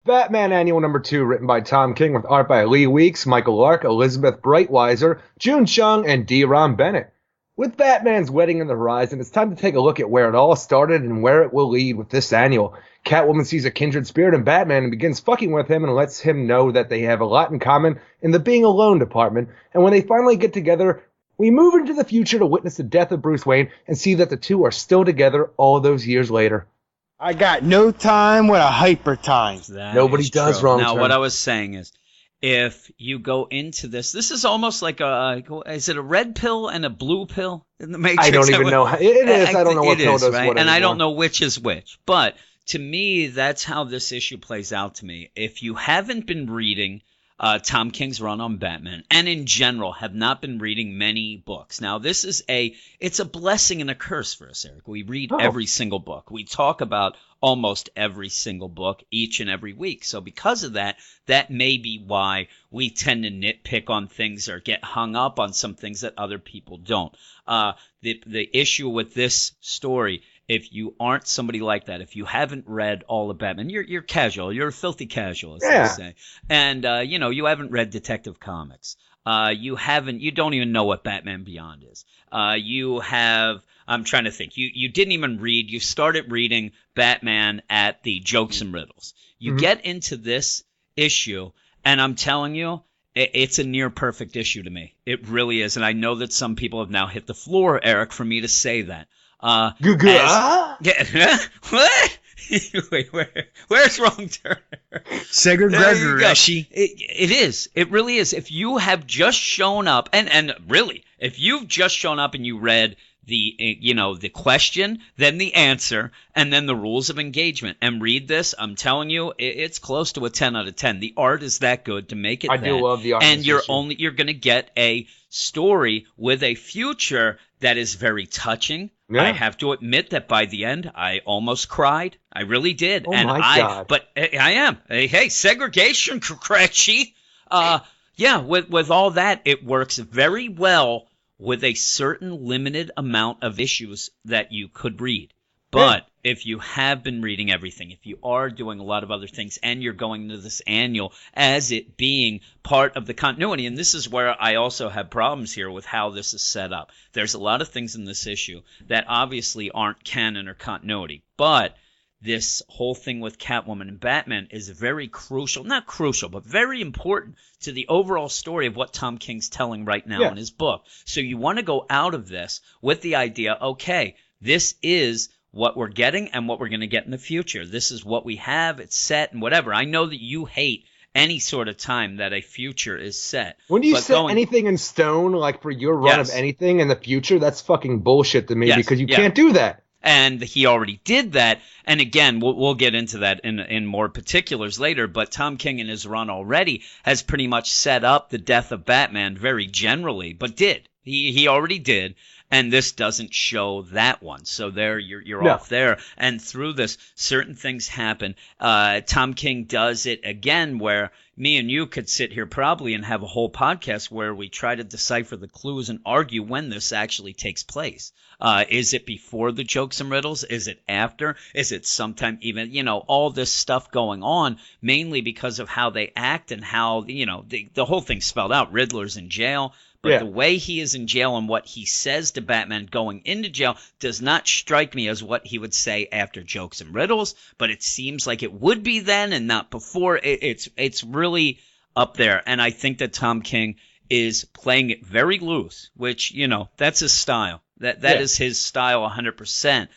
Batman Annual Number 2, written by Tom King, with art by Lee Weeks, Michael Lark, Elizabeth Breitweiser, June Chung, and D. Ron Bennett. With Batman's wedding on the horizon, it's time to take a look at where it all started and where it will lead with this annual. Catwoman sees a kindred spirit in Batman and begins fucking with him and lets him know that they have a lot in common in the being alone department, and when they finally get together, we move into the future to witness the death of Bruce Wayne and see that the two are still together all those years later. I got no time with a hyper time. Nobody does wrong. Now, what I was saying is, if you go into this is almost like is it a red pill and a blue pill in the Matrix? I don't even know. It is. I don't know what pill does right? what And anymore. I don't know which is which. But to me, that's how this issue plays out to me. If you haven't been reading Tom King's run on Batman, and in general have not been reading many books. Now, it's a blessing and a curse for us, Eric. We read every single book. We talk about almost every single book each and every week. So because of that, that may be why we tend to nitpick on things or get hung up on some things that other people don't. The issue with this story, if you aren't somebody like that, if you haven't read all of Batman, you're casual, you're a filthy casual, as they say, and you haven't read Detective Comics, you don't even know what Batman Beyond is. I'm trying to think. You didn't even read. You started reading Batman at the Jokes and Riddles. You get into this issue, and I'm telling you, it's a near perfect issue to me. It really is, and I know that some people have now hit the floor, Eric, for me to say that. What? Wait, where's Wrong Turner? Segre Gregoreshi. It is. It really is. If you have just shown up, and really, if you've just shown up and you read the question, then the answer, and then the rules of engagement, and read this, I'm telling you, it's close to a 10 out of 10. The art is that good to make it. I do love the art. And you're going to get a story with a future that is very touching. Yeah. I have to admit that by the end, I almost cried. I really did. Oh, my God. But I am. Hey, segregation, Cratchy. With all that, it works very well with a certain limited amount of issues that you could read. But if you have been reading everything, if you are doing a lot of other things, and you're going into this annual as it being part of the continuity, and this is where I also have problems here with how this is set up. There's a lot of things in this issue that obviously aren't canon or continuity, but this whole thing with Catwoman and Batman is very crucial, not crucial, but very important to the overall story of what Tom King's telling right now in his book. So you want to go out of this with the idea, okay, this is what we're getting and what we're going to get in the future. This is what we have, it's set, and whatever. I know that you hate any sort of time that a future is set. When you set anything in stone, like for your run of anything in the future, that's fucking bullshit to me because you can't do that. And he already did that. And again, we'll get into that in more particulars later. But Tom King in his run already has pretty much set up the death of Batman very generally, but did. He already did. And this doesn't show that one. So there, you're off there. And through this, certain things happen. Tom King does it again where me and you could sit here probably and have a whole podcast where we try to decipher the clues and argue when this actually takes place. Is it before the Jokes and Riddles? Is it after? Is it sometime even, all this stuff going on, mainly because of how they act and how, the whole thing's spelled out. Riddler's in jail. But the way he is in jail and what he says to Batman going into jail does not strike me as what he would say after Jokes and Riddles, but it seems like it would be then and not before. It's really up there, and I think that Tom King is playing it very loose, which, that's his style. That is his style 100%.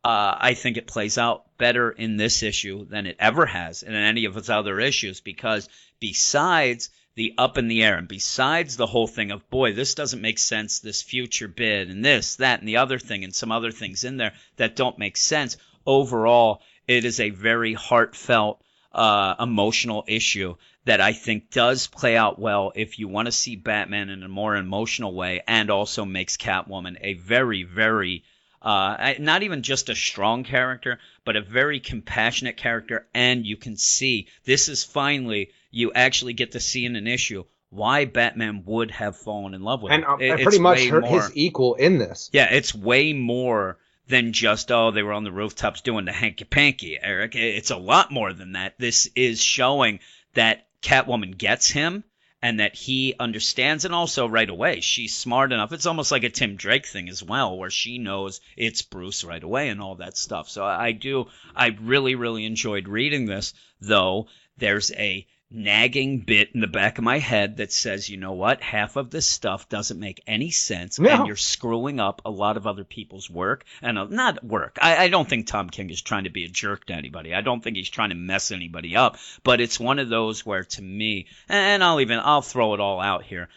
I think it plays out better in this issue than it ever has in any of his other issues, because besides the up in the air, and besides the whole thing of, boy, this doesn't make sense, this future bid, and this, that, and the other thing, and some other things in there that don't make sense, overall, it is a very heartfelt, emotional issue that I think does play out well if you want to see Batman in a more emotional way, and also makes Catwoman a very, very, not even just a strong character, but a very compassionate character, and you can see, this is finally, you actually get to see in an issue why Batman would have fallen in love with him. And pretty much his equal in this. Yeah, it's way more than just, oh, they were on the rooftops doing the hanky-panky, Eric. It's a lot more than that. This is showing that Catwoman gets him and that he understands, and also right away, she's smart enough. It's almost like a Tim Drake thing as well, where she knows it's Bruce right away and all that stuff. So I really, really enjoyed reading this, though there's a nagging bit in the back of my head that says, you know what, half of this stuff doesn't make any sense, and you're screwing up a lot of other people's work. And not work. I don't think Tom King is trying to be a jerk to anybody. I don't think he's trying to mess anybody up. But it's one of those where, to me, and I'll throw it all out here,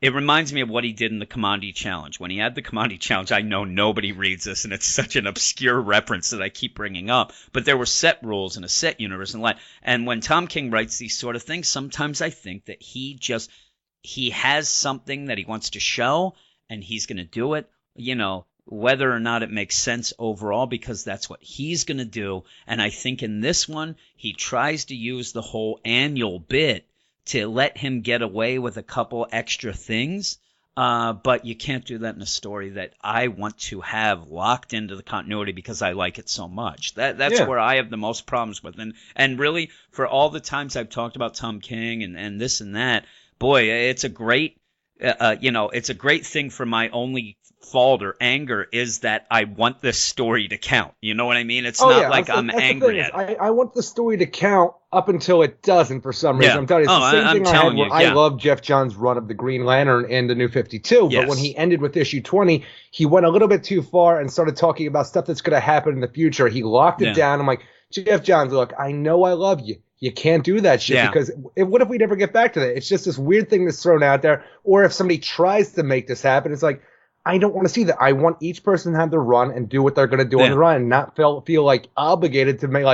it reminds me of what he did in the Commodity Challenge. When he had the Commodity Challenge, I know nobody reads this, and it's such an obscure reference that I keep bringing up, but there were set rules in a set universe and life. And when Tom King writes these sort of things, sometimes I think that he has something that he wants to show, and he's going to do it, whether or not it makes sense overall, because that's what he's going to do. And I think in this one, he tries to use the whole annual bit to let him get away with a couple extra things, but you can't do that in a story that I want to have locked into the continuity because I like it so much. That's where I have the most problems with. And really, for all the times I've talked about Tom King and this and that, boy, it's a great, it's a great thing. For my only fault or anger is that I want this story to count. You know what I mean? It's not like I'm angry at it. I want the story to count up until it doesn't for some reason. I'm telling you, it's the same thing I had where I love Jeff Johns' run of the Green Lantern and the New 52, but when he ended with issue 20, he went a little bit too far and started talking about stuff that's going to happen in the future. He locked it down. I'm like, Jeff Johns, look, I know I love you. You can't do that shit because what if we never get back to that? It's just this weird thing that's thrown out there. Or if somebody tries to make this happen, it's like, I don't want to see that. I want each person to have their run and do what they're going to do on the run and not feel like obligated to make,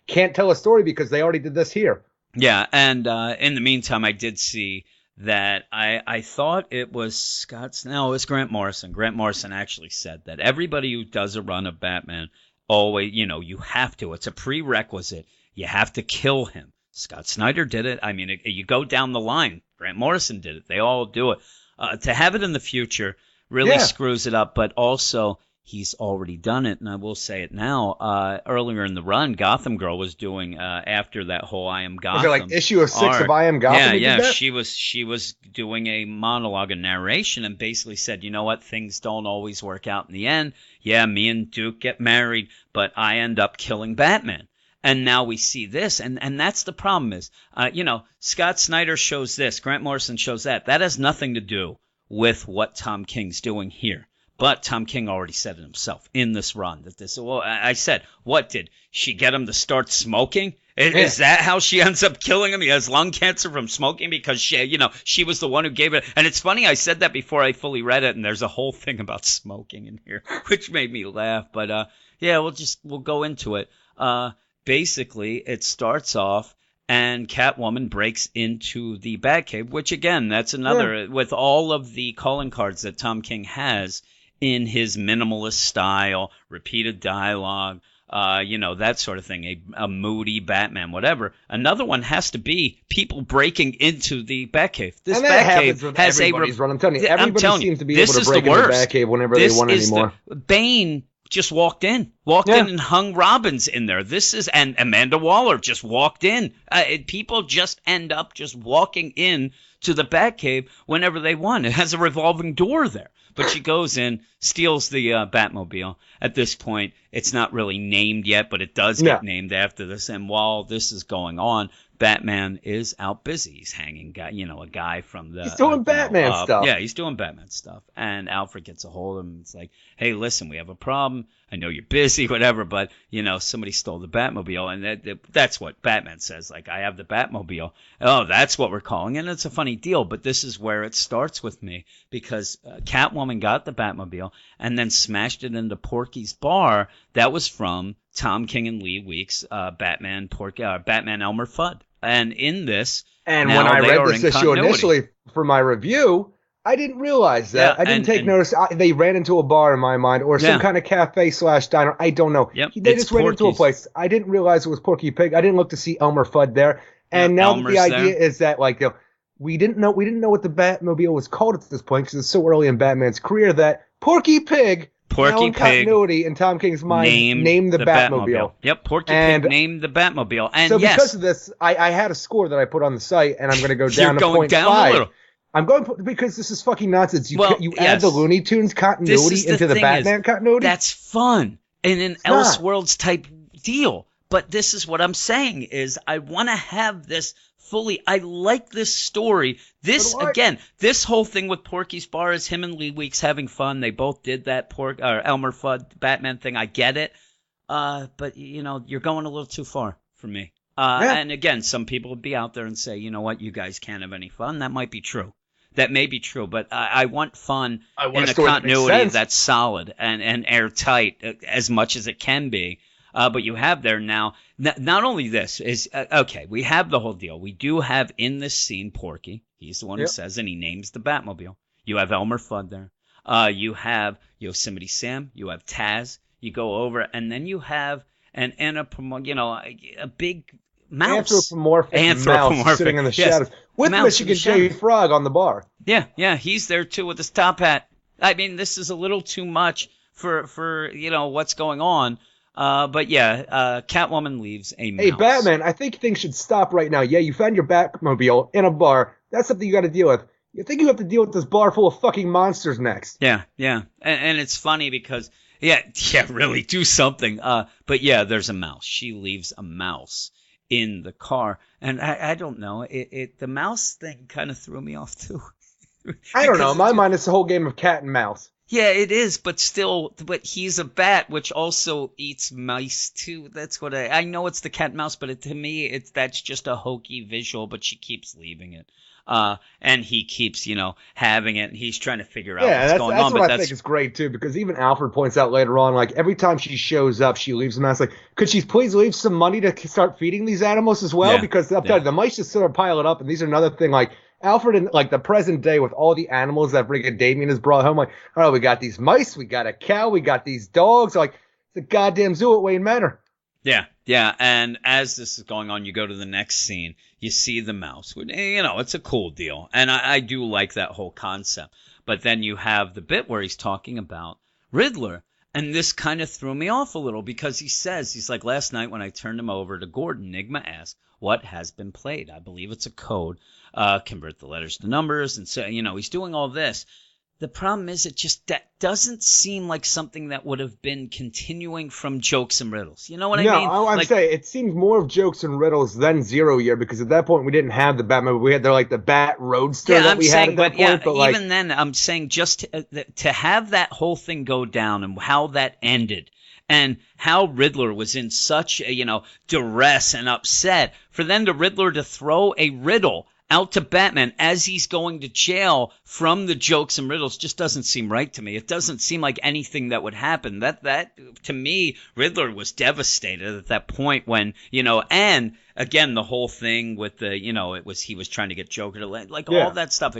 can't tell a story because they already did this here. Yeah, and in the meantime, I did see that I thought it was it was Grant Morrison. Grant Morrison actually said that everybody who does a run of Batman always, you have to. It's a prerequisite. You have to kill him. Scott Snyder did it. I mean, you go down the line. Grant Morrison did it. They all do it. To have it in the future really screws it up, but also he's already done it, and I will say it now. Earlier in the run, Gotham Girl was doing after that whole I Am Gotham. Was it like issue of 6 of I Am Gotham? Yeah. She was doing a monologue and narration, and basically said, you know what, things don't always work out in the end. Yeah, me and Duke get married, but I end up killing Batman. And now we see this, and that's the problem is, Scott Snyder shows this, Grant Morrison shows that. That has nothing to do with what Tom King's doing here. But Tom King already said it himself in this run I said, what, did she get him to start smoking? Is that how she ends up killing him? He has lung cancer from smoking because she was the one who gave it. And it's funny, I said that before I fully read it, and there's a whole thing about smoking in here, which made me laugh. But we'll go into it. Basically, it starts off, and Catwoman breaks into the Batcave, which, again, that's another, with all of the calling cards that Tom King has in his minimalist style, repeated dialogue, that sort of thing, a moody Batman, whatever. Another one has to be people breaking into the Batcave. This Batcave has everybody's run. I'm telling you, everybody seems to be able to break into the Batcave whenever they want anymore. Bane just walked in and hung Robbins in there. And Amanda Waller just walked in. People just end up just walking in to the Batcave whenever they want. It has a revolving door there. But she goes in, steals the Batmobile. At this point, it's not really named yet, but it does get named after this. And while this is going on, Batman is out busy. He's hanging a guy from the... He's doing Batman stuff. Yeah, he's doing Batman stuff. And Alfred gets a hold of him. It's like, hey, listen, we have a problem. I know you're busy, whatever, but, somebody stole the Batmobile. And that's what Batman says. Like, I have the Batmobile. Oh, that's what we're calling it. And it's a funny deal, but this is where it starts with me. Because Catwoman got the Batmobile and then smashed it into Porky's bar. That was from Tom King and Lee Weeks' Batman Elmer Fudd. And in this, and when I read this issue initially for my review, I didn't realize that. I didn't take notice. They ran into a bar in my mind, or some kind of cafe/diner. I don't know. Yep, they just ran into a place. I didn't realize it was Porky Pig. I didn't look to see Elmer Fudd there. And now that the idea is that, we didn't know what the Batmobile was called at this point because it's so early in Batman's career that Porky Pig, Porky in Pig continuity in Tom King's mind, name the Batmobile. Yep, Porky And Pig named the Batmobile. And so yes, because of this, I had a score that I put on the site, and I'm going to go down you're to going down a 0.5. little. I'm going because this is fucking nonsense. You add yes. the Looney Tunes continuity into the Batman continuity. That's fun in an not. Elseworlds type deal. But this is what I'm saying is I want to have this fully. I like this story. This again, this whole thing with Porky's Bar is him and Lee Weeks having fun. They both did that Elmer Fudd Batman thing. I get it. But you know, you're going a little too far for me. And again, some people would be out there and say, you know what, you guys can't have any fun. That might be true. That may be true, but I want fun in a continuity that's solid and airtight as much as it can be. But you have there now, not only this is, okay, we have the whole deal. We do have in this scene Porky. He's the one who says, and he names the Batmobile. You have Elmer Fudd there. You have Yosemite Sam. You have Taz. You go over, and then you have a big mouse. Anthropomorphic mouse sitting in the shadows. With Michigan J. Frog on the bar. Yeah, he's there too with his top hat. I mean, this is a little too much for what's going on. But yeah, Catwoman leaves a mouse. Hey, Batman, I think things should stop right now. Yeah, you found your Batmobile in a bar. That's something you got to deal with. You think you have to deal with this bar full of fucking monsters next. Yeah. And it's funny because, really, do something. But yeah, there's a mouse. She leaves a mouse in the car. And I don't know. The mouse thing kind of threw me off, too. I don't know. In my mind, it's the whole game of cat and mouse. Yeah, it is, but he's a bat, which also eats mice too. That's what I know. It's the cat and mouse, but to me, that's just a hokey visual. But she keeps leaving it, and he keeps, having it, and he's trying to figure out what's going on. That's what I think is great too, because even Alfred points out later on, like every time she shows up, she leaves the mouse. Like, could she please leave some money to start feeding these animals as well? Yeah, because I'll tell you, the mice just sort of pile it up, and these are another thing, like. Alfred in like the present day with all the animals that friggin' Damien has brought home, like, oh, we got these mice, we got a cow, we got these dogs, like it's a goddamn zoo at Wayne Manor. Yeah, and as this is going on, you go to the next scene, you see the mouse. It's a cool deal, and I do like that whole concept. But then you have the bit where he's talking about Riddler, and this kind of threw me off a little because he's like, last night when I turned him over to Gordon, Nigma asked, what has been played? I believe it's a code. Convert the letters to numbers, and so he's doing all this. The problem is, that doesn't seem like something that would have been continuing from Jokes and Riddles. You know what I mean? No, I'm saying it seems more of Jokes and Riddles than Zero Year, because at that point we didn't have the Batmobile. We had the Bat Roadster that we had at that point. But even then, I'm saying just to have that whole thing go down and how that ended. And how Riddler was in such duress and upset, for then the Riddler to throw a riddle out to Batman as he's going to jail from the Jokes and Riddles just doesn't seem right to me. It doesn't seem like anything that would happen. That to me, Riddler was devastated at that point when, and again, the whole thing with the, he was trying to get Joker to all that stuff.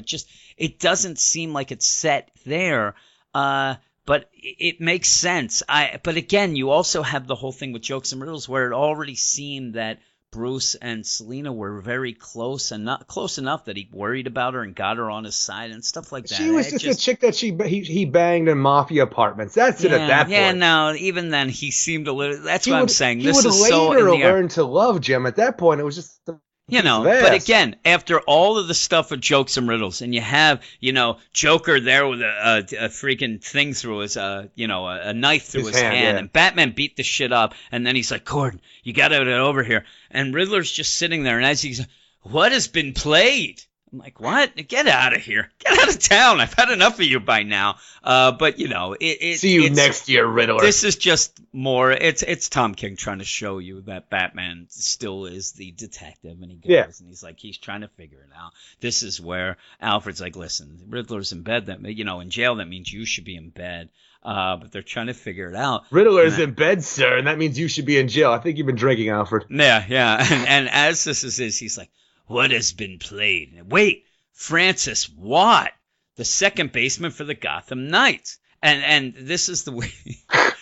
It doesn't seem like it's set there. But it makes sense. But again, you also have the whole thing with Jokes and Riddles where it already seemed that Bruce and Selina were very close, and not close enough that he worried about her and got her on his side and stuff like that. She was just a chick that he banged in mafia apartments. That's it at that point. Yeah, no, even then he seemed a little. That's what I'm saying. He would later learn to love Jim. At that point, it was just. But again, after all of the stuff with Jokes and Riddles, and you have, Joker there with a freaking thing through his, a knife through his hand, and Batman beat the shit up, and then he's like, Gordon, you got to get over here. And Riddler's just sitting there, and as he's, what has been played? I'm like, what? Get out of here. Get out of town. I've had enough of you by now. But, see you next year, Riddler. This is just more, it's Tom King trying to show you that Batman still is the detective, and he goes, and he's trying to figure it out. This is where Alfred's like, listen, Riddler's in bed, in jail, that means you should be in bed. But they're trying to figure it out. Riddler's in bed, sir, and that means you should be in jail. I think you've been drinking, Alfred. Yeah. And as this is, he's like, what has been played? Wait, Francis Watt, the second baseman for the Gotham Knights. And this is the way.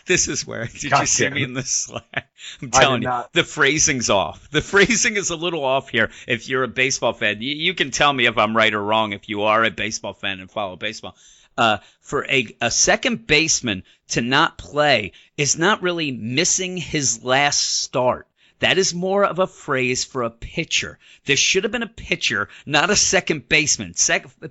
This is where. Did you see me in the Slack? I'm telling you, the phrasing's off. The phrasing is a little off here. If you're a baseball fan, you can tell me if I'm right or wrong. If you are a baseball fan and follow baseball, For a second baseman to not play is not really missing his last start. That is more of a phrase for a pitcher. There should have been a pitcher, not a second baseman.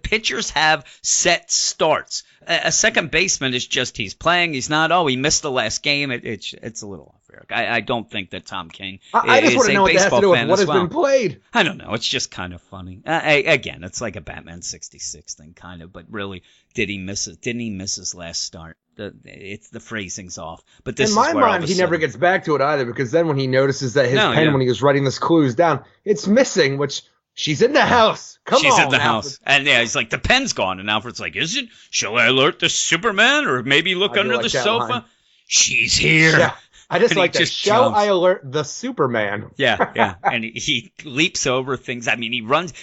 Pitchers have set starts. A second baseman is just he's playing, he's not. Oh, he missed the last game. It's a little unfair. I don't think that Tom King I just want to know what that has to do with what has been played. I don't know. It's just kind of funny. Again, it's like a Batman 66 thing, kind of. But really, did he miss it? Didn't he miss his last start? The phrasing's off. But this in my is where mind, he never gets back to it either, because then when he notices that his pen, when he was writing his clues down, it's missing, which she's in the house. She's in the house. And yeah, he's like, the pen's gone. And Alfred's like, is it? Shall I alert the Superman? Or maybe look under the sofa? Line. She's here. Yeah. I just like that. Shall I alert the Superman? Yeah. And he leaps over things. I mean, he runs.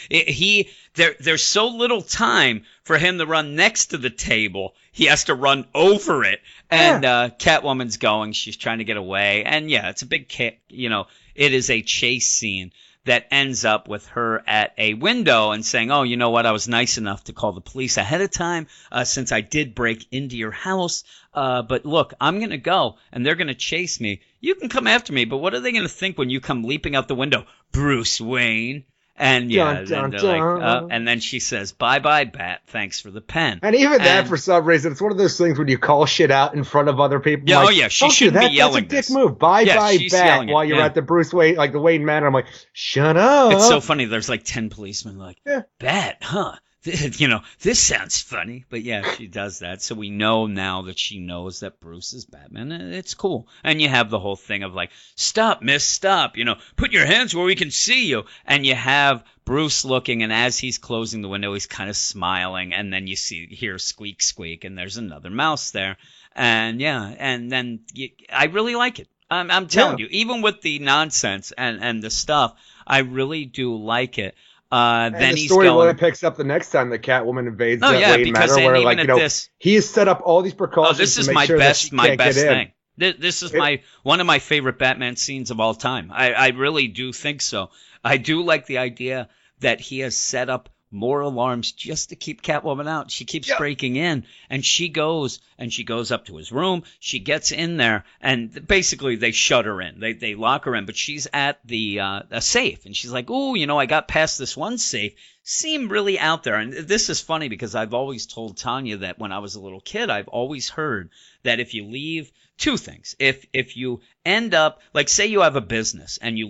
There's so little time for him to run next to the table. He has to run over it. And Catwoman's going. She's trying to get away. And yeah, it's a big, it is a chase scene that ends up with her at a window and saying, oh, you know what? I was nice enough to call the police ahead of time since I did break into your house. But look, I'm going to go and they're going to chase me. You can come after me, but what are they going to think when you come leaping out the window? Bruce Wayne. And yeah, and then she says, bye-bye, Bat. Thanks for the pen. And even that, for some reason, it's one of those things when you call shit out in front of other people. Yeah, like, she shouldn't be yelling. That's a dick move. Bye-bye, Bat, while you're at the Bruce Wayne, like the Wayne Manor. I'm like, shut up. It's so funny. There's like 10 policemen like, Bat, huh? This sounds funny. But yeah, she does that. So we know now that she knows that Bruce is Batman. It's cool. And you have the whole thing of like, stop, miss, stop. Put your hands where we can see you. And you have Bruce looking, and as he's closing the window, he's kind of smiling. And then you hear squeak, squeak, and there's another mouse there. And yeah, and then I really like it. I'm telling you, even with the nonsense and the stuff, I really do like it. Then the storyline picks up the next time the Catwoman invades Wayne Manor, where he has set up all these precautions. This is to make my sure best, that she my best get thing. This is one of my favorite Batman scenes of all time. I really do think so. I do like the idea that he has set up more alarms just to keep Catwoman out. She keeps breaking in, and she goes up to his room. She gets in there, and basically they shut her in. They lock her in, but she's at the a safe, and she's like, "Ooh, I got past this one safe. Seemed really out there." And this is funny because I've always told Tanya that when I was a little kid, I've always heard that if you leave two things, if you end up, like, say you have a business and you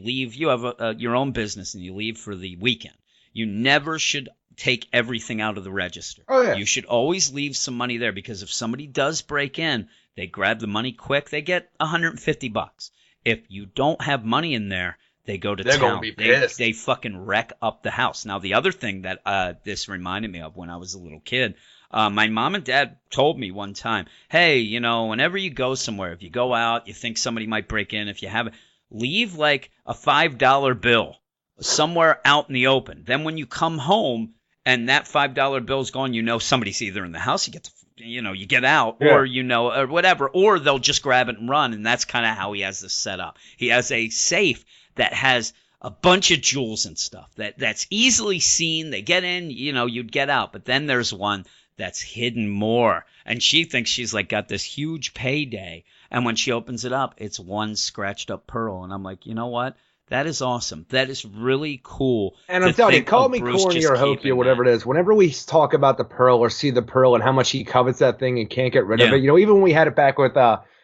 have your own business and you leave for the weekend. You never should take everything out of the register. Oh, yeah. You should always leave some money there, because if somebody does break in, they grab the money quick, they get $150. If you don't have money in there, they go to town. They're gonna be pissed. They fucking wreck up the house. Now, the other thing that this reminded me of when I was a little kid, my mom and dad told me one time, hey, whenever you go somewhere, if you go out, you think somebody might break in, if you have it, leave like a $5 bill somewhere out in the open. Then when you come home and that $5 bill's gone, somebody's either in the house, you get to, you get out, or or whatever, or they'll just grab it and run. And that's kind of how he has this set up. He has a safe that has a bunch of jewels and stuff that's easily seen. They get in, you'd get out. But then there's one that's hidden more, and she thinks she's like got this huge payday. And when she opens it up, it's one scratched up pearl. And I'm like, you know what? That is awesome. That is really cool. And I'm telling you, call me corny or hokey or whatever it is. Whenever we talk about the pearl or see the pearl and how much he covets that thing and can't get rid of it, even when we had it back with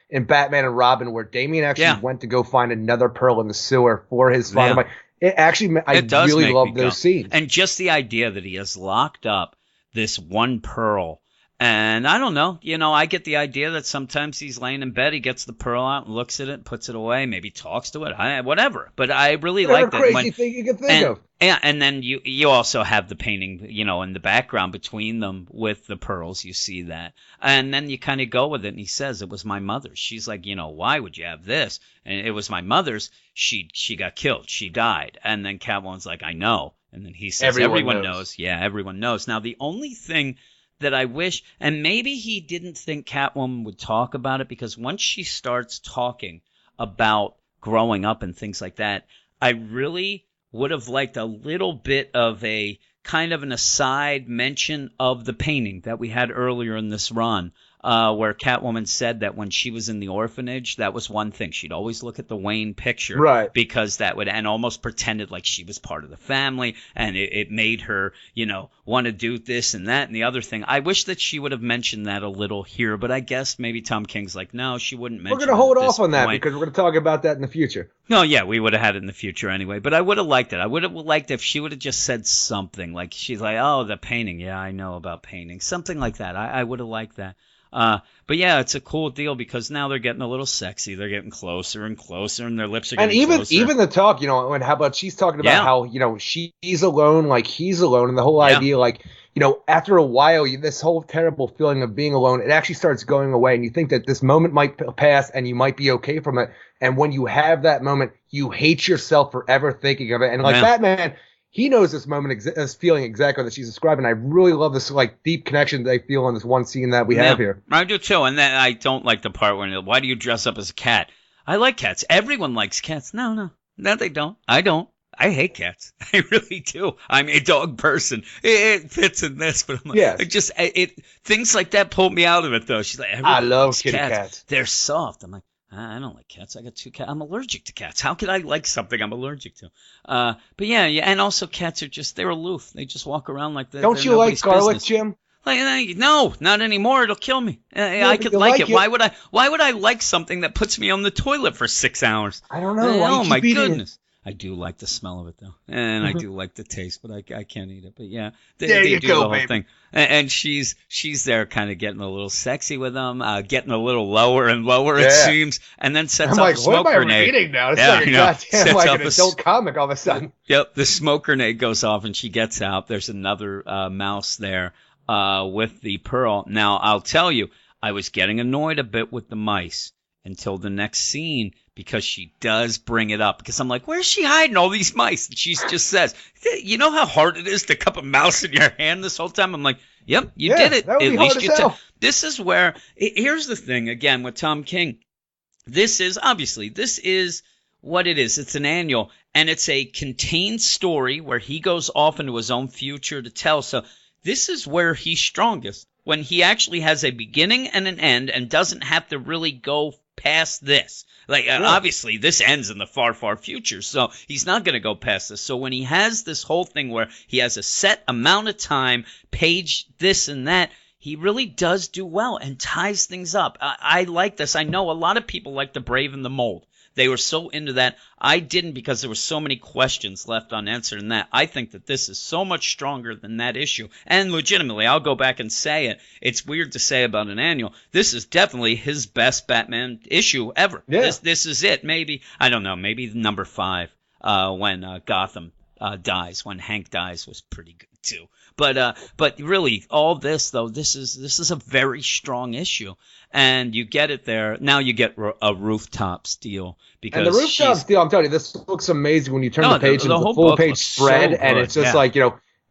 in Batman and Robin, where Damian actually went to go find another pearl in the sewer for his father. It actually, I really love those scenes. And just the idea that he has locked up this one pearl. And I don't know, I get the idea that sometimes he's laying in bed, he gets the pearl out and looks at it, puts it away, maybe talks to it, whatever. But I really like that. Crazy thing you can think of. Yeah, and then you also have the painting, in the background between them with the pearls. You see that, and then you kind of go with it. And he says, "It was my mother's." She's like, "Why would you have this?" And it was my mother's. She got killed. She died. And then Catwoman's like, "I know." And then he says, "Everyone knows." Yeah, everyone knows. Now the only thing that I wish, and maybe he didn't think Catwoman would talk about it, because once she starts talking about growing up and things like that, I really would have liked a little bit of a kind of an aside mention of the painting that we had earlier in this run, where Catwoman said that when she was in the orphanage, that was one thing. She'd always look at the Wayne picture, Right. because that would, and almost pretended like she was part of the family, and it made her, want to do this and that and the other thing. I wish that she would have mentioned that a little here, but I guess maybe Tom King's like, no, she wouldn't mention it. We're going to hold at this off on that point. because we're going to talk about that in the future. No, yeah, we would have had it in the future anyway, but I would have liked it. I would have liked if she would have just said something, like she's like, oh, the painting, yeah, I know about painting, something like that. I would have liked that. But yeah, it's a cool deal because now they're getting a little sexy. They're getting closer and closer, and their lips are getting closer. Even the talk, and how about she's talking about how she's alone, like he's alone, and the whole idea, like after a while, this whole terrible feeling of being alone, it actually starts going away, and you think that this moment might pass, and you might be okay from it. And when you have that moment, you hate yourself for ever thinking of it. And like Batman, he knows this moment, this feeling exactly that she's describing. I really love this like deep connection they feel in this one scene that we have here. I do too. And then I don't like the part where, why do you dress up as a cat? I like cats. Everyone likes cats. No, they don't. I don't. I hate cats. I really do. I'm a dog person. It fits in this, but I'm like, things like that pulled me out of it though. She's like, I love kitty cats. They're soft. I'm like, I don't like cats. I got 2 cats. I'm allergic to cats. How could I like something I'm allergic to? But yeah, and also cats are they're aloof. They just walk around like that. Don't you like garlic, business. Jim? Like, no, not anymore. It'll kill me. I could like it. Why would I like something that puts me on the toilet for 6 hours? I don't know. Oh my goodness. I do like the smell of it though, and I do like the taste, but I can't eat it. But yeah, they do the whole thing, and she's there, kind of getting a little sexy with them, getting a little lower and lower it seems, and then sets up a smoke grenade. What am I reading now? It's like a goddamn like an adult comic all of a sudden. Yep, the smoke grenade goes off, and she gets out. There's another mouse there with the pearl. Now I'll tell you, I was getting annoyed a bit with the mice until the next scene, because she does bring it up. Because I'm like, where's she hiding all these mice? And she just says, you know how hard it is to cup a mouse in your hand this whole time? I'm like, yep, you did it. At least you did. This is where, here's the thing, again, with Tom King. This is what it is. It's an annual, and it's a contained story where he goes off into his own future to tell. So this is where he's strongest, when he actually has a beginning and an end and doesn't have to really go past this. Obviously, this ends in the far, far future, so he's not going to go past this. So when he has this whole thing where he has a set amount of time, page this and that, he really does do well and ties things up. I like this. I know a lot of people like The Brave and the Mold. They were so into that. I didn't, because there were so many questions left unanswered in that. I think that this is so much stronger than that issue. And legitimately, I'll go back and say it. It's weird to say about an annual. This is definitely his best Batman issue ever. Yeah. This is it. Maybe, I don't know, maybe number 5 when Gotham dies, when Hank dies, was pretty good too. But really, all this though, this is a very strong issue, and you get it there. Now you get a Rooftops deal, because and the Rooftops deal, I'm telling you, this looks amazing when you turn the page. It's a full page spread, and it's just like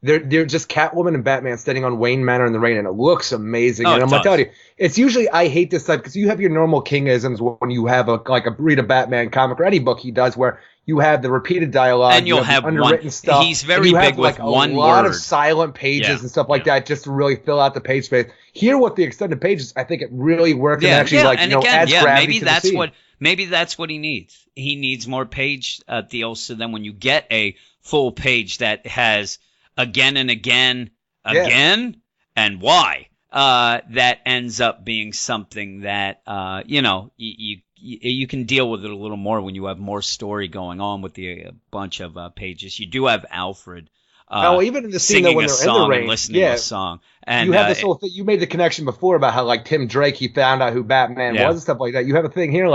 they're just Catwoman and Batman standing on Wayne Manor in the rain, and it looks amazing. And I'm telling you, it's usually, I hate this type, because you have your normal King-isms when you have a read a Batman comic or any book he does where you have the repeated dialogue, and you'll have underwritten stuff. He's very big with one word. A lot of silent pages and stuff like that, just to really fill out the page space. Here, with the extended pages, I think it really works and actually adds gravity to the scene. Maybe that's what he needs. He needs more page deals. So then, when you get a full page that has again and again, and why, that ends up being something that you can deal with it a little more when you have more story going on with the bunch of pages. You do have Alfred even in the scene though, when they're in the rain, and listening to a song. And you have this whole thing. You made the connection before about how Tim Drake, he found out who Batman was and stuff like that. You have a thing here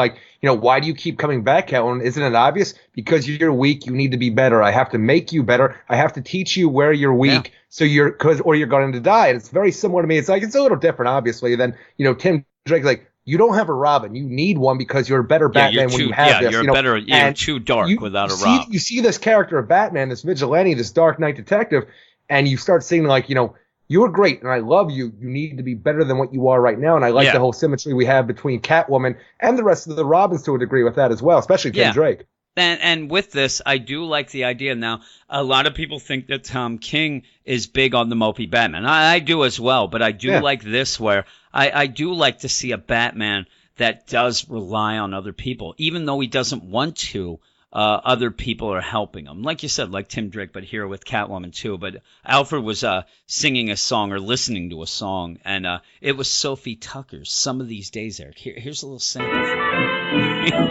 why do you keep coming back, Catwoman? Isn't it obvious? Because you're weak. You need to be better. I have to make you better. I have to teach you where you're weak, so you're going to die. And it's very similar to me. It's it's a little different, obviously, than Tim Drake's you don't have a Robin. You need one because you're a better Batman when you have this. You're too dark without a Robin. You see this character of Batman, this vigilante, this Dark Knight detective, and you start seeing you're great and I love you. You need to be better than what you are right now. And I like the whole symmetry we have between Catwoman and the rest of the Robins to a degree with that as well, especially Tim Drake. And with this, I do like the idea. Now, a lot of people think that Tom King is big on the mopey Batman. I do as well, but I do like this where I do like to see a Batman that does rely on other people, even though he doesn't want to. Other people are helping him, like you said, like Tim Drake, but here with Catwoman too. But Alfred was singing a song or listening to a song, and it was Sophie Tucker's "Some of These Days." Eric, here's a little sample.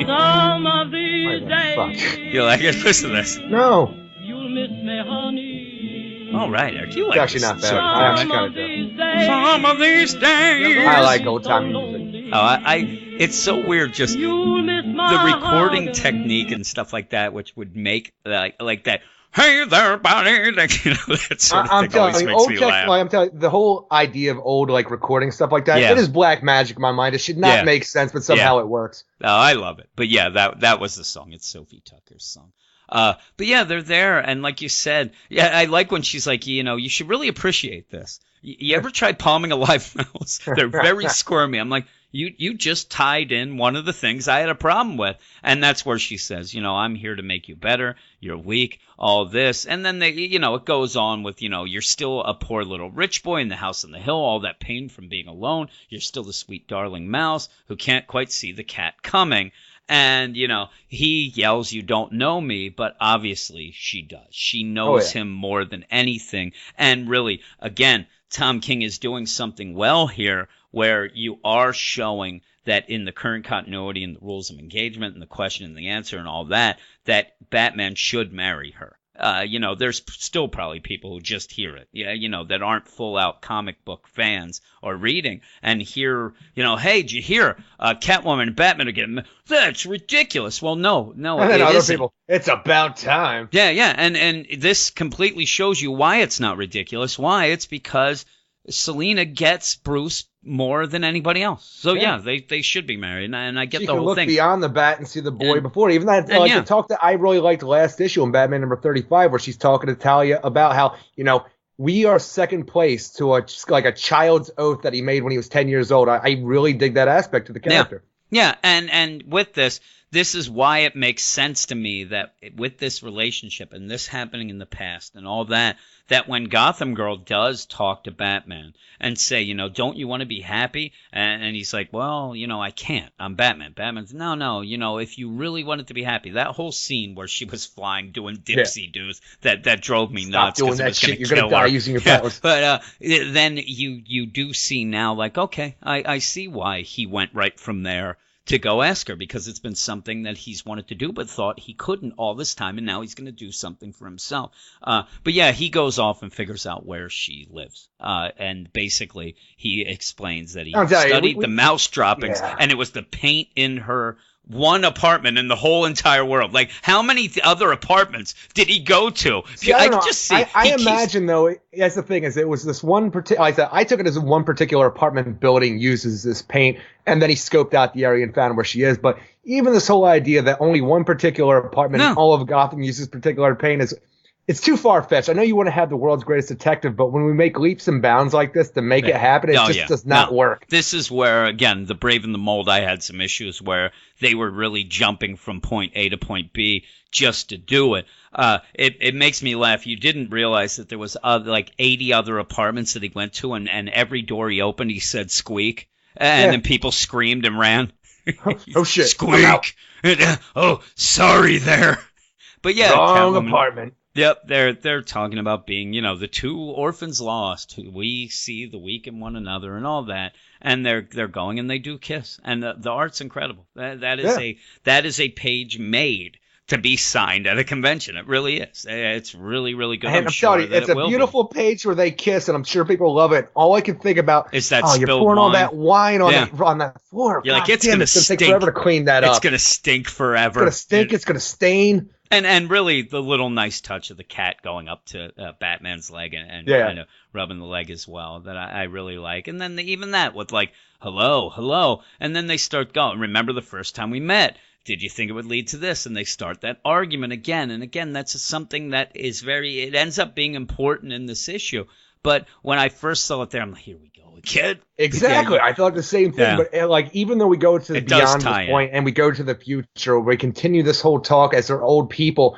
Some of these days. You like it? Listen to this. No. You'll miss me, honey. All right, Eric, you like It's actually this not bad. sort of I thing, actually right? kind of do. Some of these days. I like old time music. Oh, it's so weird, just You'll miss my the recording heart. technique and stuff like that, which would make like that. Hey there, buddy! Like, you know, that sort of I'm thing always telling you, makes old me tech, laugh. like, I'm telling you, the whole idea of old like recording stuff like that, Yeah. it is black magic in my mind. It should not Yeah. make sense, but somehow it works. Oh, I love it. But yeah, that was the song. It's Sophie Tucker's song. But yeah, they're there, and like you said, yeah, I like when she's like, you know, you should really appreciate this. You ever try palming a live mouse? They're very squirmy. I'm like, you just tied in one of the things I had a problem with, and that's where she says, you know, I'm here to make you better. You're weak. All this, and then they, you know, it goes on with, you know, you're still a poor little rich boy in the house on the hill. All that pain from being alone. You're still the sweet darling mouse who can't quite see the cat coming. And, you know, he yells, you don't know me, but obviously she does. She knows him more than anything. And really, again, Tom King is doing something well here where you are showing that in the current continuity and the rules of engagement and the question and the answer and all that, that Batman should marry her. You know, there's still probably people who just hear it, you know, that aren't full-out comic book fans or reading and hear, you know, hey, did you hear Catwoman and Batman are getting... That's ridiculous. Well, no, And then it other isn't. people, it's about time. Yeah, and this completely shows you why it's not ridiculous. Why? It's because Selina gets Bruce more than anybody else. So yeah, they should be married, and I get She the can whole look thing. beyond the bat and see the boy And- before. Even that, and like yeah. the talk that I really liked last issue in Batman number 35, where she's talking to Talia about how, you know, we are second place to a child's oath that he made when he was 10 years old. I really dig that aspect of the character. Yeah, and with this is why it makes sense to me that with this relationship and this happening in the past and all that, that when Gotham Girl does talk to Batman and say, you know, don't you want to be happy? And he's like, well, you know, I can't. I'm Batman. Batman's, no, you know, if you really wanted to be happy, that whole scene where she was flying doing dipsy-doos, that drove me Stop nuts. doing 'cause it that was shit. gonna You're going to kill die her. using your Yeah, powers. but then you do see now, like, okay, I see why he went right from there to go ask her, because it's been something that he's wanted to do but thought he couldn't all this time, and now he's going to do something for himself. But yeah, he goes off and figures out where she lives. And basically, he explains that he I'll tell you, studied we- the mouse droppings, Yeah. and it was the paint in her one apartment in the whole entire world. Like, how many other apartments did he go to? See, I don't can know. just see. I he keeps- imagine, though, that's the thing, is it was this one particular, like I took it as one particular apartment building uses this paint, and then he scoped out the area and found where she is. But even this whole idea that only one particular apartment in all of Gotham uses particular paint it's too far-fetched. I know you want to have the world's greatest detective, but when we make leaps and bounds like this to make it happen, it just does not work. This is where, again, the Brave and the Mold, I had some issues where they were really jumping from point A to point B just to do it. It makes me laugh. You didn't realize that there was like 80 other apartments that he went to, and every door he opened, he said squeak. And then people screamed and ran. Oh, shit. I'm out. Squeak! Oh, sorry there. But yeah, Wrong Catwoman- apartment. Yep, they're talking about being, you know, the two orphans lost who we see the weak in one another and all that, and they're going and they do kiss, and the art's incredible. That is a page made to be signed at a convention. It really is. It's really, really good. And I'm telling you, it's a beautiful page where they kiss, and I'm sure people love it. All I can think about is that you're spilled pouring all wine. that wine on that floor. You're like, God it's damn, gonna it's gonna stink. take forever to clean that up. It's gonna stink forever. It's gonna stink. It's gonna stain. And really, the little nice touch of the cat going up to Batman's leg and kind of rubbing the leg as well that I really like. And then even that with like, hello. And then they start going, remember the first time we met? Did you think it would lead to this? And they start that argument again. And again, that's something that is it ends up being important in this issue. But when I first saw it there, I'm like, here we go kid. Exactly. Yeah, I thought the same thing. Yeah. But like, even though we go to It does beyond tie this point and we go to the future, we continue this whole talk as they're old people.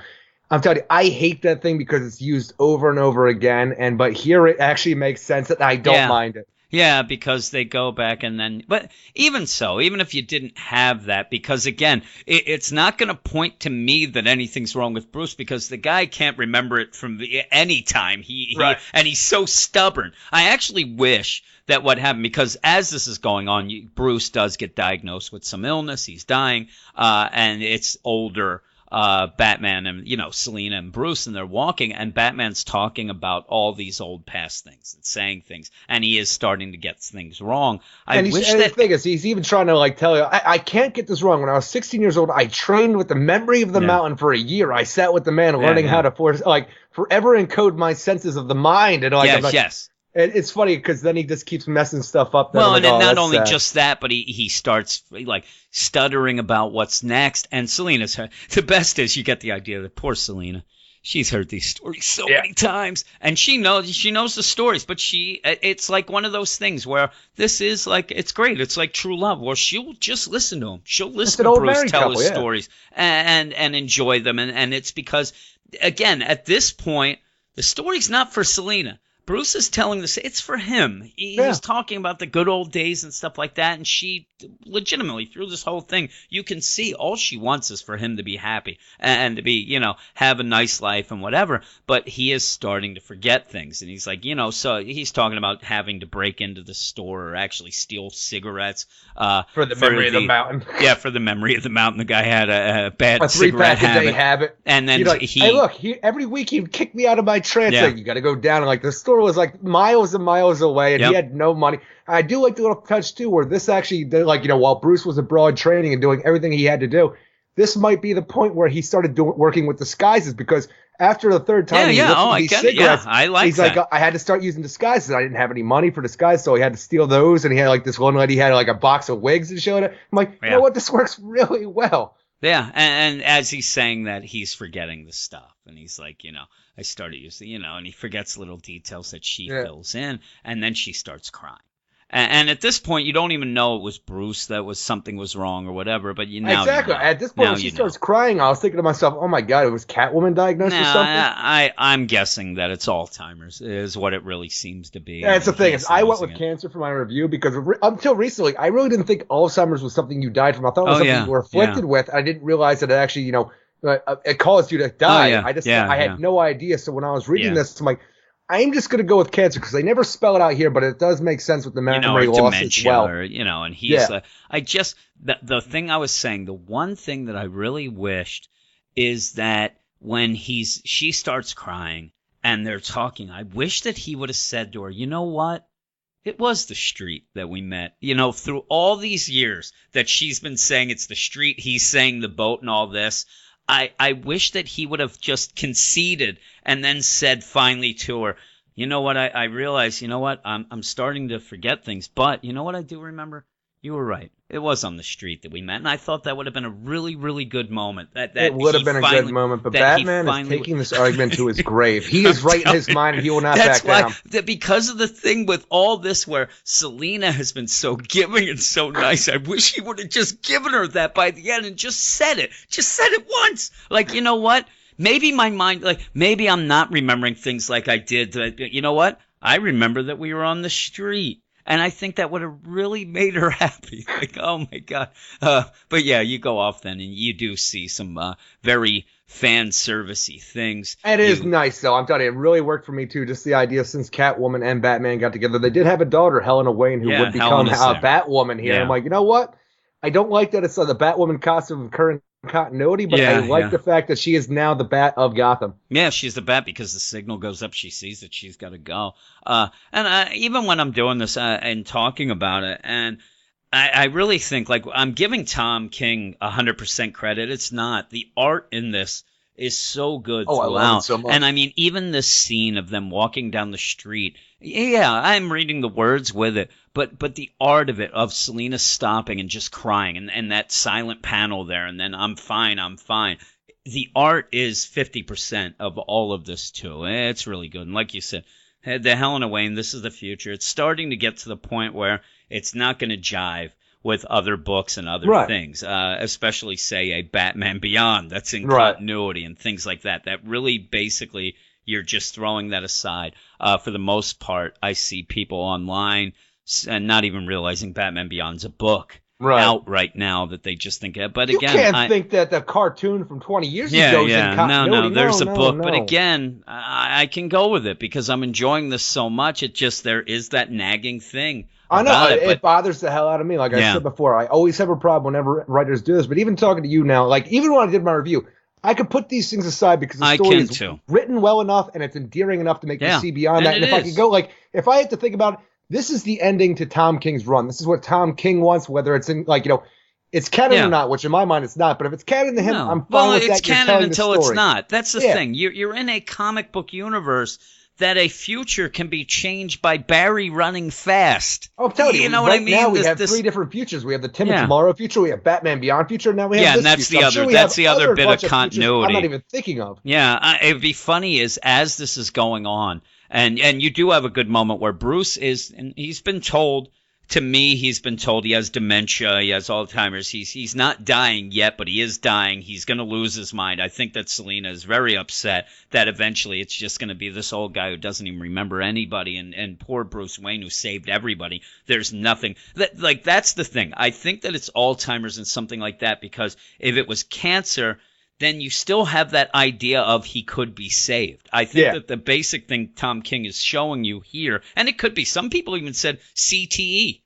I'm telling you, I hate that thing because it's used over and over again. But here it actually makes sense, and I don't mind it. Yeah, because they go back and then, but even so, even if you didn't have that, because again, it's not going to point to me that anything's wrong with Bruce because the guy can't remember it from any time. Right. And he's so stubborn. I actually wish that what happened, because as this is going on, Bruce does get diagnosed with some illness. He's dying, and it's older. Batman and, Selina and Bruce, and they're walking, and Batman's talking about all these old past things and saying things, and he is starting to get things wrong. And the thing is, he's even trying to tell you, I can't get this wrong. When I was 16 years old, I trained with the memory of the mountain for a year. I sat with the man learning how to forever encode my senses of the mind. And yes. And it's funny because then he just keeps messing stuff up. Well, and not only just that, but he starts stuttering about what's next. And Selina's the best is you get the idea that poor Selina, she's heard these stories so many times, and she knows the stories. But it's like one of those things where this is it's great. It's like true love, where she'll just listen to him. She'll listen to Bruce tell his stories and enjoy them. And it's because, again, at this point, the story's not for Selina. Bruce is telling this, it's for him. He's talking about the good old days and stuff like that, and she legitimately, through this whole thing, you can see all she wants is for him to be happy and to be, have a nice life and whatever, but he is starting to forget things, and he's like, so he's talking about having to break into the store or actually steal cigarettes. For the memory of the mountain. Yeah, for the memory of the mountain. The guy had a bad cigarette 3-pack a day habit. And then every week he'd kick me out of my trance. Like, you got to go down, and the store was miles and miles away, and he had no money. I do like the little touch too, where this actually, while Bruce was abroad training and doing everything he had to do, this might be the point where he started working with disguises, because after the third time I get it. Yeah, I like he's that. like, I had to start using disguises. I didn't have any money for disguise, so he had to steal those, and he had this one lady had a box of wigs and showed it. I'm like, you know what, this works really well. Yeah, and as he's saying that, he's forgetting the stuff, and he's like, I started using, and he forgets little details that she fills in, and then she starts crying. And at this point, you don't even know it was Bruce that something was wrong or whatever, but now exactly. At this point, when she starts crying, I was thinking to myself, "Oh my God, it was Catwoman diagnosed or something." I'm guessing that it's Alzheimer's is what it really seems to be. That's the thing. I went with cancer for my review because until recently, I really didn't think Alzheimer's was something you died from. I thought it was something you were afflicted with. I didn't realize that it actually, it caused you to die. I had no idea. So when I was reading this, I'm like, I'm just going to go with cancer because they never spell it out here, but it does make sense with the memory loss as well. And he's the thing I was saying, the one thing that I really wished is that when she starts crying and they're talking, I wish that he would have said to her, you know what? It was the street that we met. Through all these years that she's been saying it's the street, he's saying the boat and all this. I wish that he would have just conceded and then said finally to her, you know what, I realize, I'm starting to forget things, but you know what I do remember? You were right. It was on the street that we met, and I thought that would have been a really, really good moment. It would have been a good moment, but Batman is taking this argument to his grave. He is right in his mind, and he will not back down. Because of the thing with all this where Selina has been so giving and so nice, I wish he would have just given her that by the end and just said it. Just said it once. You know what? Maybe my mind, maybe I'm not remembering things like I did. You know what? I remember that we were on the street. And I think that would have really made her happy. Oh, my God. But, yeah, you go off then, and you do see some very fan-service-y things. It is nice, though. I'm telling you, it really worked for me, too. Just the idea since Catwoman and Batman got together. They did have a daughter, Helena Wayne, who would become Batwoman here. Yeah. I'm like, you know what? I don't like that it's the Batwoman costume of current continuity, but I like the fact that she is now the Bat of Gotham. Yeah, she's the Bat because the signal goes up. She sees that she's got to go. And even when I'm doing this and talking about it, and I really think I'm giving Tom King 100% credit. It's not. The art in this is so good throughout. I love it so much. And I mean, even this scene of them walking down the street. Yeah, I'm reading the words with it, but the art of it, of Selina stopping and just crying, and that silent panel there, and then I'm fine. The art is 50% of all of this too. It's really good, and like you said, The Helena Wayne, this is the future. It's starting to get to the point where it's not going to jive with other books and other things, especially, say, a Batman Beyond that's in continuity and things like that. That really basically you're just throwing that aside. For the most part, I see people online and not even realizing Batman Beyond's a book out right now that they just think of. But you again, can't think that the cartoon from 20 years ago is in continuity. No, there's a book. But again, I can go with it because I'm enjoying this so much. It just, there is that nagging thing. I know, it bothers the hell out of me. Like I said before, I always have a problem whenever writers do this. But even talking to you now, like even when I did my review, I could put these things aside because the story is written well enough and it's endearing enough to make me see beyond that. And if I could go, like, if I had to think about it, this is the ending to Tom King's run. This is what Tom King wants, whether it's in, like, you know, it's canon or not, which in my mind it's not. But if it's canon to him, I'm fine with that. It's canon until it's not. That's the thing. You're in a comic book universe that a future can be changed by Barry running fast. Oh, I'm telling you. You know what I mean? Now we have three different futures. We have the Tim and Tomorrow future. We have Batman Beyond future. And now we have this future. That's the other bit of continuity. I'm not even thinking of. Yeah, it would be funny is as this is going on, and you do have a good moment where Bruce is, and he's been told. To me, he's been told he has dementia, he has Alzheimer's. He's not dying yet, but he is dying. He's going to lose his mind. I think that Selina is very upset that eventually it's just going to be this old guy who doesn't even remember anybody, and poor Bruce Wayne who saved everybody. There's nothing. That's the thing. I think that it's Alzheimer's and something like that because if it was cancer, then you still have that idea of he could be saved. I think that the basic thing Tom King is showing you here, and it could be, some people even said CTE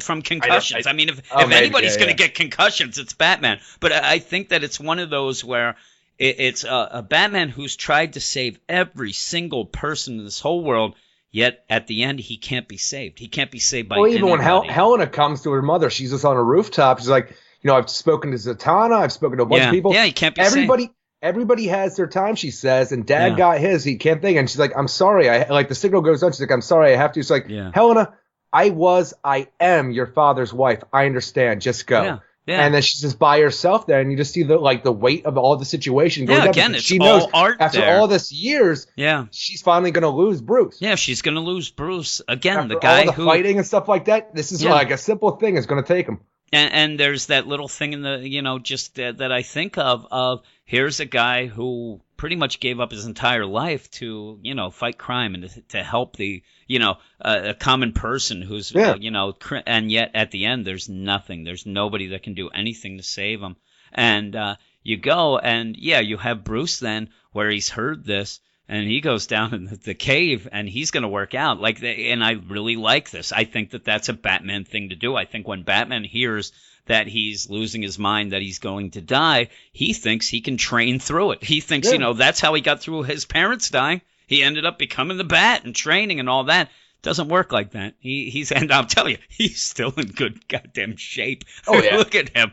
from concussions. I mean, if anybody's going to get concussions, it's Batman. But I think that it's one of those where it's a Batman who's tried to save every single person in this whole world, yet at the end, he can't be saved. He can't be saved by anybody. Even when Helena comes to her mother, she's just on a rooftop. She's like, you know, I've spoken to Zatanna. I've spoken to a bunch of people. Yeah, he can't be saved. Everybody has their time, she says, and Dad got his. He can't think. And she's like, I'm sorry. The signal goes on. She's like, I'm sorry. I have to. She's like, Helena, I am your father's wife. I understand. Just go. Yeah. And then she's just by herself there, and you just see the weight of all the situation going down. Again, it's she all knows art after there. all this years, she's finally going to lose Bruce. Yeah, she's going to lose Bruce. Again, after the guy all the fighting and stuff like that, this is like a simple thing is going to take him. And there's that little thing in the, you know, just that I think of here's a guy who pretty much gave up his entire life to, you know, fight crime and to help the, you know, a common person who's, you know, and yet at the end there's nothing. There's nobody that can do anything to save him. And you go and, you have Bruce then where he's heard this. And he goes down in the cave, and he's going to work out. And I really like this. I think that that's a Batman thing to do. I think when Batman hears that he's losing his mind, that he's going to die, he thinks he can train through it. He thinks, you know, that's how he got through his parents dying. He ended up becoming the Bat and training and all that. Doesn't work like that. And I'll tell you, he's still in good goddamn shape. Oh, yeah. Look at him.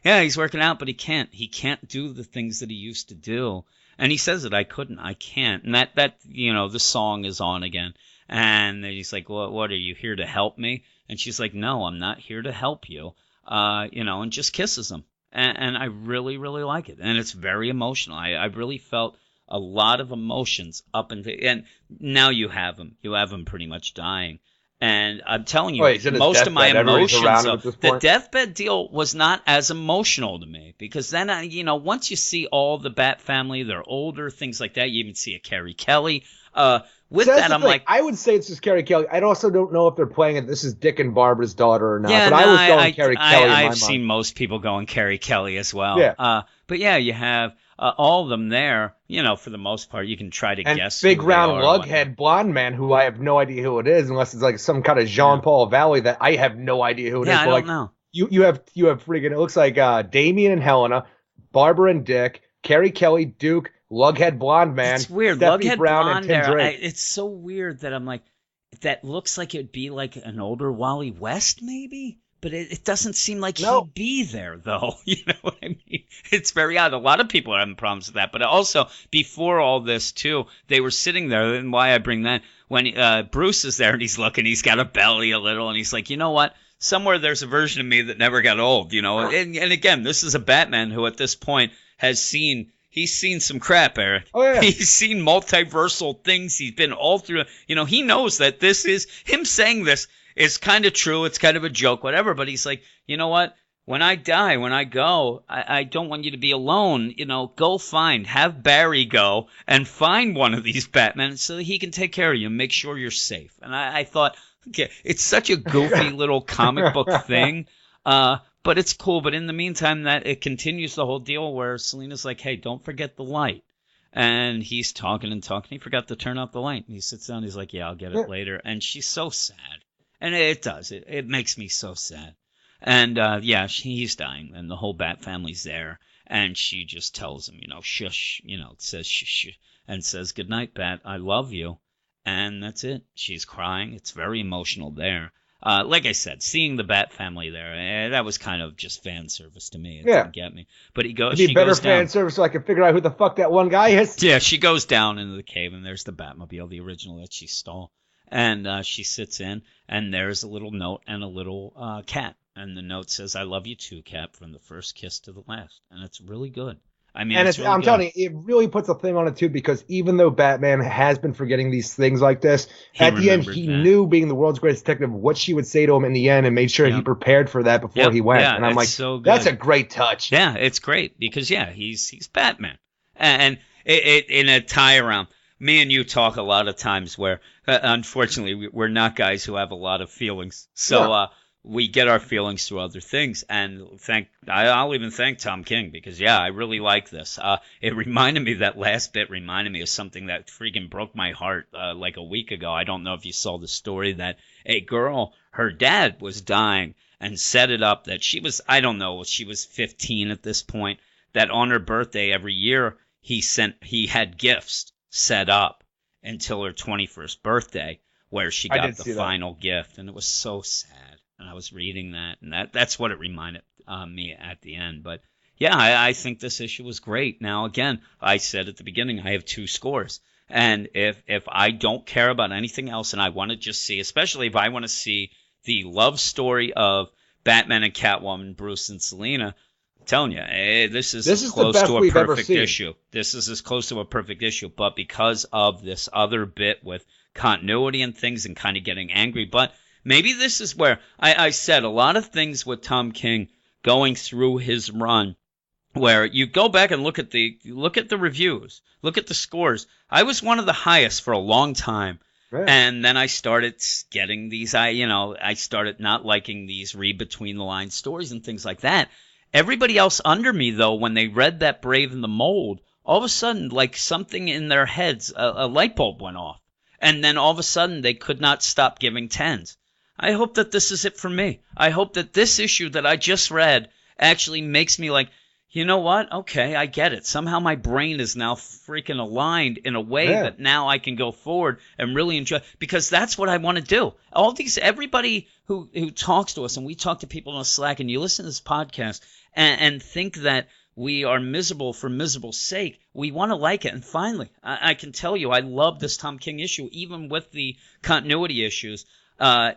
He's working out, but he can't. He can't do the things that he used to do. And he says it, I can't. And that you know, the song is on again. And he's like, well, what, are you here to help me? And she's like, no, I'm not here to help you. You know, and just kisses him. And I really, really like it. And it's very emotional. I really felt a lot of emotions and now you have him. You have him pretty much dying. And I'm telling you, most of my emotions, the deathbed deal was not as emotional to me because then, you know, once you see all the Bat family, they're older, things like that. You even see a Carrie Kelly. With that, I'm like, I would say it's just Carrie Kelly. I also don't know if they're playing it. This is Dick and Barbara's daughter or not. But I was going Carrie Kelly. I've seen most people going Carrie Kelly as well. Yeah. But you have all of them there. You know, for the most part, you can try to guess. Big round lughead blonde man who I have no idea who it is, unless it's like some kind of Jean-Paul Valley that I have no idea who it is. Yeah, I don't know. You have freaking. It looks like Damien and Helena, Barbara and Dick, Carrie Kelly, Duke, lughead blonde man. It's weird. Stephanie Lughead Brown blonde and Tim Drake. It's so weird that I'm like, that looks like it'd be like an older Wally West, maybe. But it doesn't seem like he'd be there, though. You know what I mean? It's very odd. A lot of people are having problems with that. But also, before all this, too, they were sitting there. And why I bring that, when Bruce is there and he's looking, he's got a belly a little. And he's like, you know what? Somewhere there's a version of me that never got old, you know? And again, this is a Batman who at this point has seen he's seen some crap, Eric. Oh, yeah. He's seen multiversal things. He's been all through. He knows that this is him saying this is kind of true. It's kind of a joke, whatever. But he's like, you know what? When I die, when I go, I don't want you to be alone. Go have Barry go and find one of these Batmen so that he can take care of you and make sure you're safe. And I thought, okay, it's such a goofy little comic book thing, but it's cool. But in the meantime, that it continues the whole deal where Selina's like, hey, don't forget the light. And he's talking and talking. He forgot to turn off the light. And he sits down. He's like, yeah, I'll get it later. And she's so sad. And it does. It makes me so sad. And, he's dying, and the whole Bat family's there, and she just tells him, shush, says shush, and says, good night, Bat, I love you, and that's it. She's crying. It's very emotional there. Like I said, seeing the Bat family there, that was kind of just fan service to me. It didn't get me. But she goes fan down. service so I can figure out who the fuck that one guy is. Yeah, she goes down into the cave, and there's the Batmobile, the original that she stole, and she sits in, and there's a little note and a little cat. And the note says, I love you too, Cap, from the first kiss to the last. And it's really good. I mean, and I'm telling you, it really puts a thing on it, too, because even though Batman has been forgetting these things like this, at the end, he knew, being the world's greatest detective, what she would say to him in the end and made sure he prepared for that before he went. And I'm like, so that's a great touch. Yeah, it's great because, he's Batman. And it in a tie around, me and you talk a lot of times where, unfortunately, we're not guys who have a lot of feelings. So, we get our feelings through other things, and I'll even thank Tom King because, I really like this. It reminded me, that last bit reminded me of something that freaking broke my heart like a week ago. I don't know if you saw the story that a girl, her dad was dying and set it up that she was 15 at this point, that on her birthday every year he had gifts set up until her 21st birthday where she got the final gift, and it was so sad. And I was reading that, and that's what it reminded me at the end. But, I think this issue was great. Now, again, I said at the beginning, I have 2 scores. And if I don't care about anything else and I want to just see, especially if I want to see the love story of Batman and Catwoman, Bruce and Selina, I'm telling you, this is as close to a perfect issue. This is as close to a perfect issue. But because of this other bit with continuity and things and kind of getting angry, but maybe this is where I said a lot of things with Tom King going through his run, where you go back and look at the reviews, look at the scores. I was one of the highest for a long time, and then I started getting these. I started not liking these read between the lines stories and things like that. Everybody else under me, though, when they read that Brave in the Mold, all of a sudden, like something in their heads, a light bulb went off, and then all of a sudden they could not stop giving 10s. I hope that this is it for me. I hope that this issue that I just read actually makes me like, you know what? Okay, I get it. Somehow my brain is now freaking aligned in a way that now I can go forward and really enjoy, because that's what I want to do. Everybody who talks to us, and we talk to people on Slack, and you listen to this podcast and think that we are miserable for miserable's sake. We want to like it. And finally, I can tell you, I love this Tom King issue, even with the continuity issues.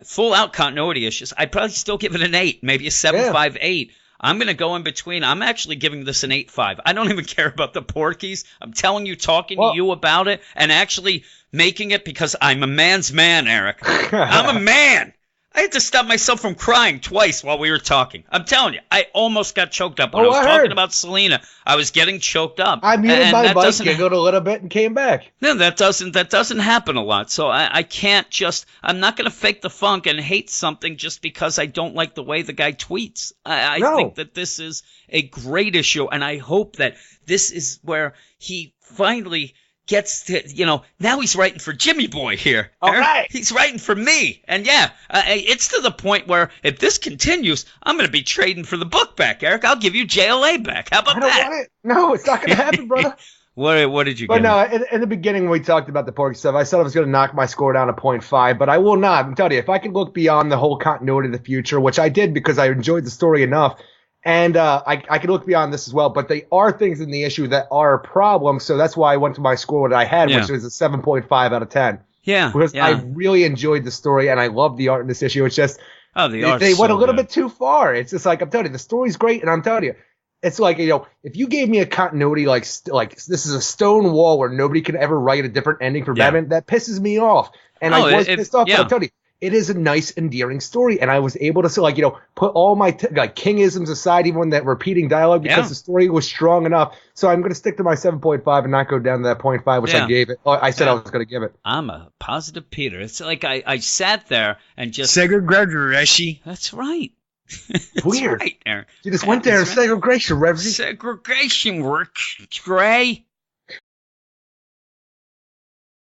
Full out continuity issues, I'd probably still give it an 8, maybe a 7.5, 8. I'm going to go in between. I'm actually giving this an 8.5. I don't even care about the Porkies. I'm telling you, talking to you about it, and actually making it because I'm a man's man, Eric. I'm a man. I had to stop myself from crying twice while we were talking. I'm telling you, I almost got choked up. When I was talking about Selina, I was getting choked up. I muted my mic, giggled a little bit, and came back. No, that doesn't happen a lot. So I can't I'm not going to fake the funk and hate something just because I don't like the way the guy tweets. I think that this is a great issue, and I hope that this is where he finally gets to, now he's writing for Jimmy Boy here. All right. He's writing for me. And it's to the point where if this continues, I'm going to be trading for the book back, Eric. I'll give you JLA back. How about that? I don't want it. No, it's not going to happen, brother. What did you get? But no, in the beginning when we talked about the Porky stuff, I said I was going to knock my score down to 0.5, but I will not. I'm telling you, if I can look beyond the whole continuity of the future, which I did because I enjoyed the story enough, and I can look beyond this as well, but they are things in the issue that are a problem, so that's why I went to my score that I had, which was a 7.5 out of 10. Yeah. Because I really enjoyed the story, and I love the art in this issue. It's just the art they went so a little good. bit too far. It's just like, I'm telling you, the story's great, and I'm telling you, It's like, if you gave me a continuity like this is a stone wall where nobody could ever write a different ending for Batman, that pisses me off. And I was pissed off. Yeah. But I tell you, it is a nice, endearing story, and I was able to put all my Kingisms aside, even when that repeating dialogue, because the story was strong enough. So I'm going to stick to my 7.5 and not go down to that 0.5, which I gave it. I said I was going to give it. I'm a positive Peter. It's like I sat there and just segregation. That's right. Weird. Right, Aaron. You just went there and segregation, Revsy. Segregation works, Gray.